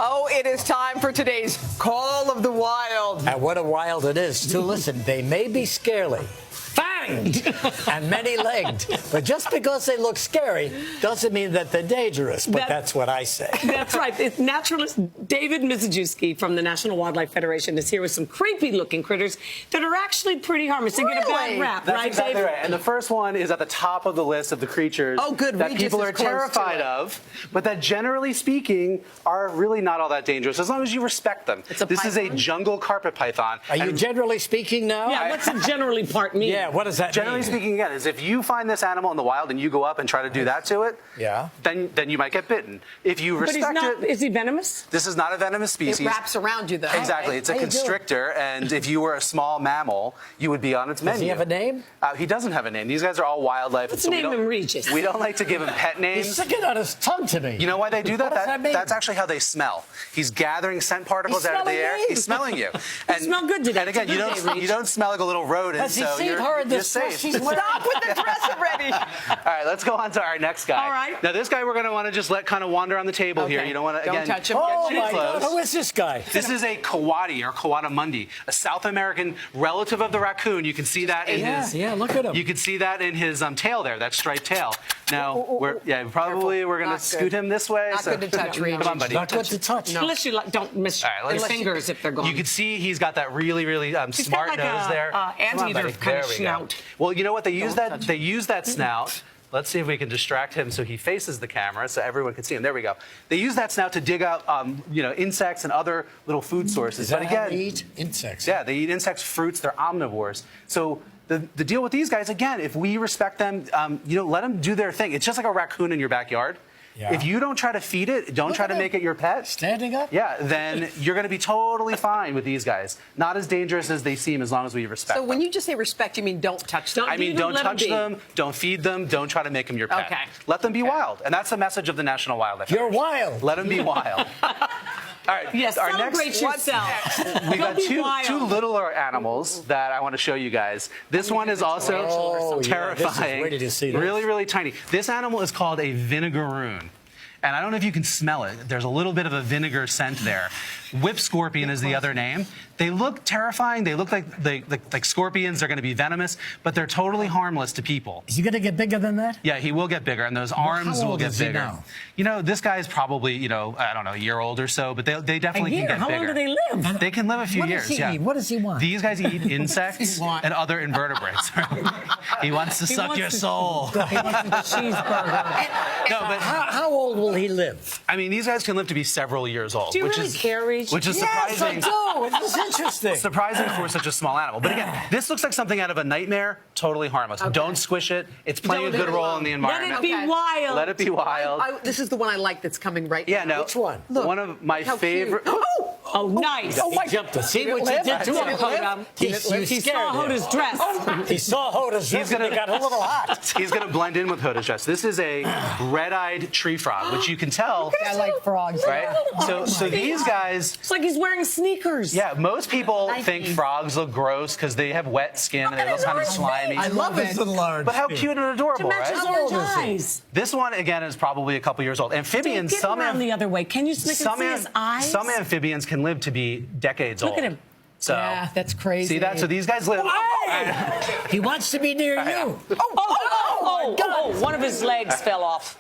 Oh, it is time for today's Call of the Wild. And what a wild it is, too. Listen, they may be scaly, fanged, and many-legged, but just because they look scary doesn't mean that they're dangerous, but that's what I say. That's right. It's naturalist David Mizejewski from the National Wildlife Federation is here with some creepy-looking critters that are actually pretty harmless. They get a bad rap, That's right, exactly David? right. And the first one is at the top of the list of the creatures that people are terrified of, but that generally speaking are really not all that dangerous as long as you respect them. This is a jungle carpet python. Are you generally speaking now? Yeah, what's the generally part mean? Yeah, what does that Generally mean? speaking, again, is if you find this animal in the wild and you go up and try to do that to it, then you might get bitten. If you But respect he's not, it, is he venomous? this is not a venomous species. It wraps around you, though. Exactly. It's a constrictor, and if you were a small mammal, you would be on its menu. Does he have a name? He doesn't have a name. These guys are all wildlife. Let's so name him Regis. We don't like to give him pet names. He's sticking out his tongue to me. You know why they do that? What does that mean? That's actually how they smell. He's gathering scent particles out of the air. He's smelling you. You smell good today. And again, you don't smell like a little rodent, Has he so seen her in you're this dress safe. she's wearing? Stop with the dress already. All right, let's go on to our next guy. All right. Now, this guy we're going to want to just let kind of wander on the table here. You don't want to, Don't again, touch him. Oh, get my too God. close. Who is this guy? This is a coati or coatimundi, a South American relative of the raccoon. You can see that in his. Yeah, look at him. You can see that in his tail there, that striped tail. Now, we're going to scoot him this way. Not good to touch, Reed. Come on, buddy. Not good to touch. Unless you don't miss your fingers if they're gone. You can see he's got that really, really smart like nose there. anteater kind of snout. Well, you know what? They use that snout. Let's see if we can distract him so he faces the camera so everyone can see him. There we go. They use that snout to dig out, insects and other little food sources. Is that but again, how they eat insects? Yeah, they eat insects, fruits. They're omnivores. So the deal with these guys, again, if we respect them, let them do their thing. It's just like a raccoon in your backyard. Yeah. If you don't try to feed it, don't try to make it your pet. Standing up? Yeah, then you're going to be totally fine with these guys. Not as dangerous as they seem as long as we respect them. So when you just say respect, you mean don't touch them? I mean, don't touch them, don't feed them, don't try to make them your pet. Okay. Let them be wild. And that's the message of the National Wildlife You're Federation. wild. Let them be wild. All right. Yes, our celebrate next, yourself. We've got Don't be two wild. littler animals that I want to show you guys. This one is also terrifying. Where did you see this? Really, really tiny. This animal is called a vinegaroon. And I don't know if you can smell it. There's a little bit of a vinegar scent there. Whip scorpion is the other name. They look terrifying. They look like scorpions. They're going to be venomous, but they're totally harmless to people. Is he going to get bigger than that? Yeah, he will get bigger, and those arms will get bigger. Now? This guy is probably, I don't know, a year old or so, but they definitely can get How bigger. long do they live? They can live a few What years. does he yeah. eat? What does he want? These guys eat insects and other invertebrates. He wants to suck your soul. He wants a cheeseburger. No, but How old will he live? I mean, these guys can live to be several years old, Do you which really is care, Reach? which is Yes, I surprising. do. This is interesting. Surprising for such a small animal. But again, this looks like something out of a nightmare. Totally harmless. Don't squish it. It's playing a good role in the Let environment. it be wild. Let it be wild. This is the one I like that's coming right Yeah, now. no. Which one? Look, One of my how favorite. cute. Oh, nice. He jumped to see what you did to him. Hoda. He He scared saw him. Hoda's dress. He saw Hoda's dress and he got a little hot. He's going to blend in with Hoda's dress. This is a red-eyed tree frog, which you can tell, I like frogs. right? So these guys. It's like he's wearing sneakers. Yeah, most people think frogs look gross because they have wet skin and they look kind of slimy. I love his little orange. But how cute and To adorable, match his right? orange old is he? eyes. This one, again, is probably a couple years old. Amphibians, Get around the other way. Can you sneak and see his eyes? some amphibians can live to be decades old. Look at him. So, Yeah, that's crazy. see that? So these guys live. He wants to be near you. Oh, one of his legs fell off.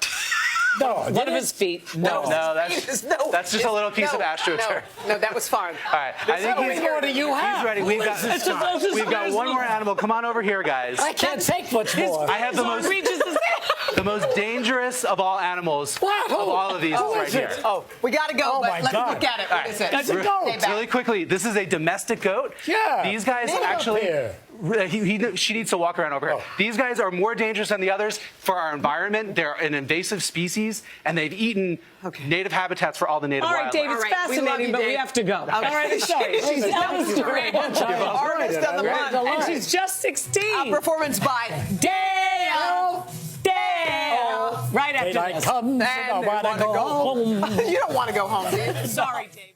No, One of his feet. No, that's just a little piece of astroturf. No, that was fine. All right, I think How many more do you have? he's ready. We've got one more animal. Come on over here, guys. I can't take much more. I have the most dangerous of all animals What? of all of these Who right is here. it? Oh, we got to go. Oh, but my let God. me look at it. What is it? That's a goat. Stay back. Really quickly, this is a domestic goat. Yeah. These guys Get up actually. here. She needs to walk around over here. Oh. These guys are more dangerous than the others for our environment. They're an invasive species, and they've eaten native habitats for all the native All right, wildlife. Dave, it's All right, we love fascinating, you, but we Dave. have to go. All right, sorry. She's telling the story. Artist of the month. And she's just 16. Performance by Dale. Right after Daylight this. comes and And I they want to wanna go go home. You don't want to go home, do you? Sorry, Dave.